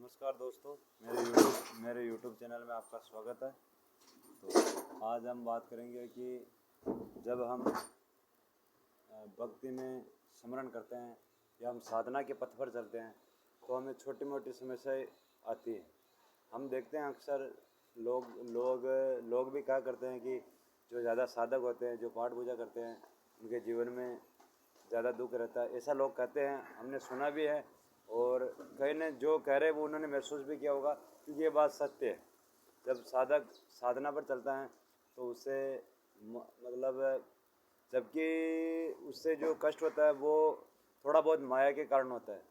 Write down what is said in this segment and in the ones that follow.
नमस्कार दोस्तों, मेरे यूट्यूब चैनल में आपका स्वागत है। तो आज हम बात करेंगे कि जब हम भक्ति में स्मरण करते हैं या हम साधना के पथ पर चलते हैं तो हमें छोटी मोटी समस्याएं आती हैं। हम देखते हैं अक्सर लोग भी क्या करते हैं कि जो ज़्यादा साधक होते हैं, जो पाठ पूजा करते हैं, उनके जीवन में ज़्यादा दुख रहता है, ऐसा लोग कहते हैं। हमने सुना भी है और कई ने जो कह रहे हैं वो उन्होंने महसूस भी किया होगा, क्योंकि ये बात सत्य है। जब साधक साधना पर चलता है तो उससे मतलब जबकि उससे जो कष्ट होता है वो थोड़ा बहुत माया के कारण होता है।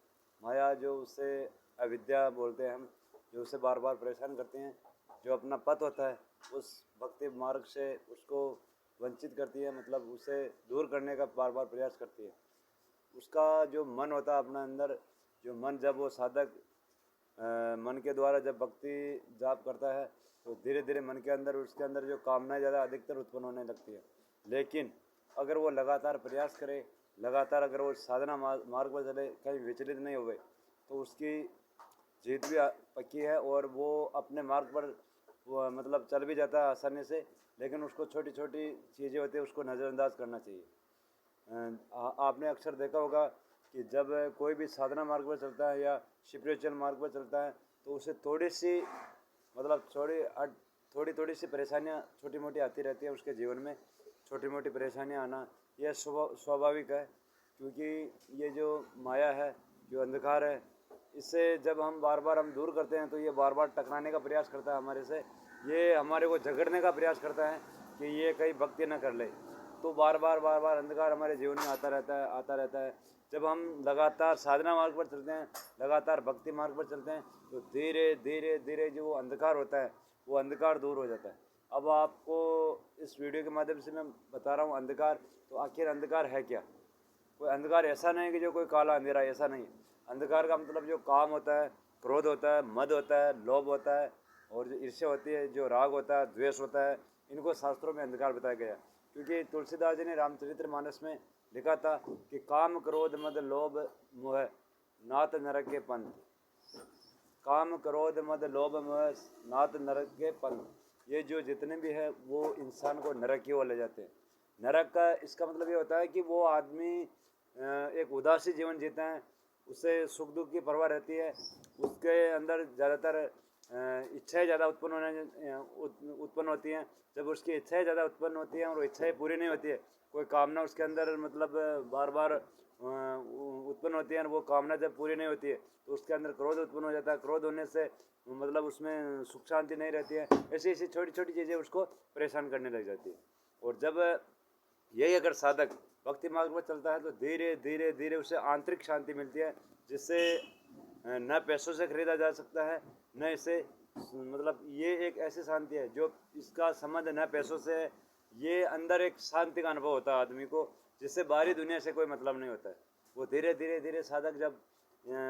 माया जो उससे अविद्या बोलते हैं हम, जो उसे बार बार परेशान करती हैं, जो अपना पथ होता है उस भक्ति मार्ग से उसको वंचित करती है, मतलब उसे दूर करने का बार बार प्रयास करती है। उसका जो मन होता है अपना अंदर, जो मन जब वो साधक मन के द्वारा जब भक्ति जाप करता है तो धीरे धीरे मन के अंदर उसके अंदर जो कामनाएं ज़्यादा अधिकतर उत्पन्न होने लगती है। लेकिन अगर वो लगातार प्रयास करे, लगातार अगर वो साधना मार्ग पर चले, कहीं विचलित नहीं हुए, तो उसकी जीत भी पक्की है और वो अपने मार्ग पर वो मतलब चल भी जाता है आसानी से। लेकिन उसको छोटी छोटी चीज़ें होती है, उसको नज़रअंदाज करना चाहिए। आपने अक्सर देखा होगा कि जब कोई भी साधना मार्ग पर चलता है या स्पिरिचुअल मार्ग पर चलता है तो उसे थोड़ी सी मतलब थोड़ी थोड़ी सी परेशानियाँ छोटी मोटी आती रहती है उसके जीवन में। छोटी मोटी परेशानियाँ आना यह स्वाभाविक है, क्योंकि ये जो माया है, जो अंधकार है, इससे जब हम बार हम दूर करते हैं तो ये बार बार टकराने का प्रयास करता है हमारे से। ये हमारे को झगड़ने का प्रयास करता है कि ये कहीं भक्ति न कर ले। तो बार बार अंधकार हमारे जीवन में आता रहता है। जब हम लगातार साधना मार्ग पर चलते हैं, लगातार भक्ति मार्ग पर चलते हैं, तो धीरे धीरे धीरे जो अंधकार होता है वो अंधकार दूर हो जाता है। अब आपको इस वीडियो के माध्यम से मैं बता रहा हूँ अंधकार, तो आखिर अंधकार है क्या? कोई अंधकार ऐसा नहीं कि जो कोई काला अंधेरा, ऐसा नहीं। अंधकार का मतलब जो काम होता है, क्रोध होता है, मद होता है, लोभ होता है, और जो ईर्ष्या होती है, जो राग होता है, द्वेष होता है, इनको शास्त्रों में अंधकार बताया गया। क्योंकि तुलसीदास जी ने रामचरितमानस में लिखा था कि काम क्रोध मद लोभ मोह नाथ नरक के पंथ। काम क्रोध मद लोभ मोह नाथ नरक के पंथ, ये जो जितने भी है वो इंसान को नरक की ओर ले जाते हैं। नरक का इसका मतलब ये होता है कि वो आदमी एक उदासी जीवन जीता है, उससे सुख दुख की परवाह रहती है, उसके अंदर ज़्यादातर इच्छाएं ज़्यादा उत्पन्न होती हैं। जब उसकी इच्छाएं ज़्यादा उत्पन्न होती हैं और वो इच्छाएं पूरी नहीं होती है, कोई कामना उसके अंदर मतलब बार बार उत्पन्न होती है, और वो कामना जब पूरी नहीं होती है तो उसके अंदर क्रोध उत्पन्न हो जाता है। क्रोध होने से मतलब उसमें सुख शांति नहीं रहती है। ऐसी ऐसी छोटी छोटी चीज़ें उसको परेशान करने लग जाती है। और जब यही अगर साधक भक्ति मार्ग पर चलता है तो धीरे धीरे धीरे उसे आंतरिक शांति मिलती है, जिससे न पैसों से खरीदा जा सकता है, न इसे मतलब ये एक ऐसी शांति है जो इसका संबंध न पैसों से है। ये अंदर एक शांति का अनुभव होता है आदमी को, जिससे बाहरी दुनिया से कोई मतलब नहीं होता है। वो धीरे धीरे धीरे साधक जब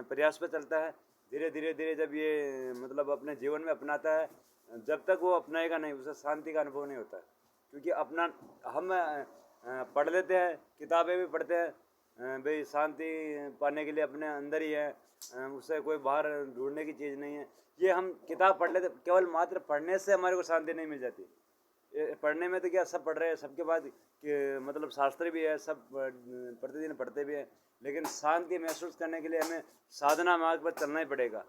प्रयास पे चलता है, धीरे धीरे धीरे जब ये मतलब अपने जीवन में अपनाता है, जब तक वो अपनाएगा नहीं उसे शांति का अनुभव नहीं होता है। क्योंकि अपना हम पढ़ लेते हैं, किताबें भी पढ़ते हैं, भाई शांति पाने के लिए अपने अंदर ही है, उससे कोई बाहर ढूंढने की चीज़ नहीं है। ये हम किताब पढ़ लेते, केवल मात्र पढ़ने से हमारे को शांति नहीं मिल जाती। पढ़ने में तो क्या सब पढ़ रहे हैं, सबके पास कि मतलब शास्त्र भी है, सब प्रतिदिन पढ़ते भी हैं, लेकिन शांति महसूस करने के लिए हमें साधना मार्ग पर चलना ही पड़ेगा।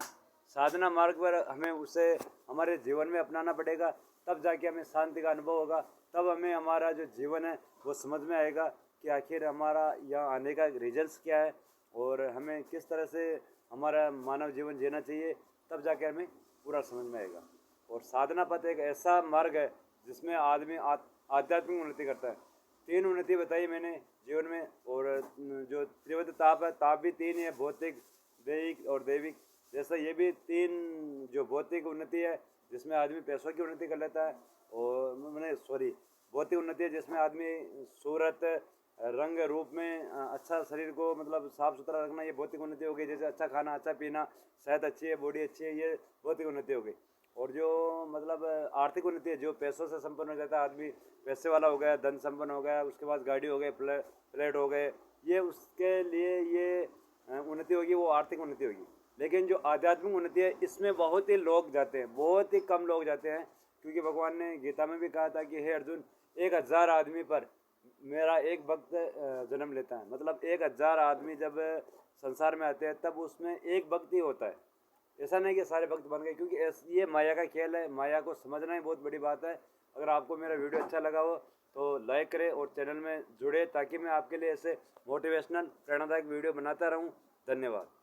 साधना मार्ग पर हमें उसे हमारे जीवन में अपनाना पड़ेगा, तब जाके हमें शांति का अनुभव होगा। तब हमें हमारा जो जीवन है वो समझ में आएगा कि आखिर हमारा यहाँ आने का रिजल्ट क्या है और हमें किस तरह से हमारा मानव जीवन जीना चाहिए। तब जाके हमें पूरा समझ में आएगा। और साधना पथ एक ऐसा मार्ग है जिसमें आदमी आध्यात्मिक उन्नति करता है। 3 उन्नति बताई मैंने जीवन में, और जो त्रिविध ताप है, ताप भी 3 ही है, भौतिक, दैहिक और दैविक। जैसा ये भी 3 जो भौतिक उन्नति है जिसमें आदमी पैसों की उन्नति कर लेता है, और मैंने भौतिक उन्नति है जिसमें आदमी सूरत रंग रूप में अच्छा शरीर को मतलब साफ़ सुथरा रखना, ये भौतिक उन्नति हो गई। जैसे अच्छा खाना, अच्छा पीना, सेहत अच्छी है, बॉडी अच्छी है, ये भौतिक उन्नति हो गई। और जो मतलब आर्थिक उन्नति है, जो पैसों से संपन्न हो जाता है आदमी, पैसे वाला हो गया, धन संपन्न हो गया, उसके पास गाड़ी हो गई, फ्लैट हो गए, ये उसके लिए ये उन्नति होगी, वो आर्थिक उन्नति होगी। लेकिन जो आध्यात्मिक उन्नति है इसमें बहुत ही लोग जाते हैं, बहुत ही कम लोग जाते हैं, क्योंकि भगवान ने गीता में भी कहा था कि हे अर्जुन 1000 आदमी पर मेरा एक भक्त जन्म लेता है। मतलब 1000 आदमी जब संसार में आते हैं तब उसमें एक भक्त ही होता है। ऐसा नहीं कि सारे भक्त बन गए, क्योंकि ये माया का खेल है, माया को समझना ही बहुत बड़ी बात है। अगर आपको मेरा वीडियो अच्छा लगा हो तो लाइक करें और चैनल में जुड़े, ताकि मैं आपके लिए ऐसे मोटिवेशनल प्रेरणादायक वीडियो बनाता रहूं। धन्यवाद।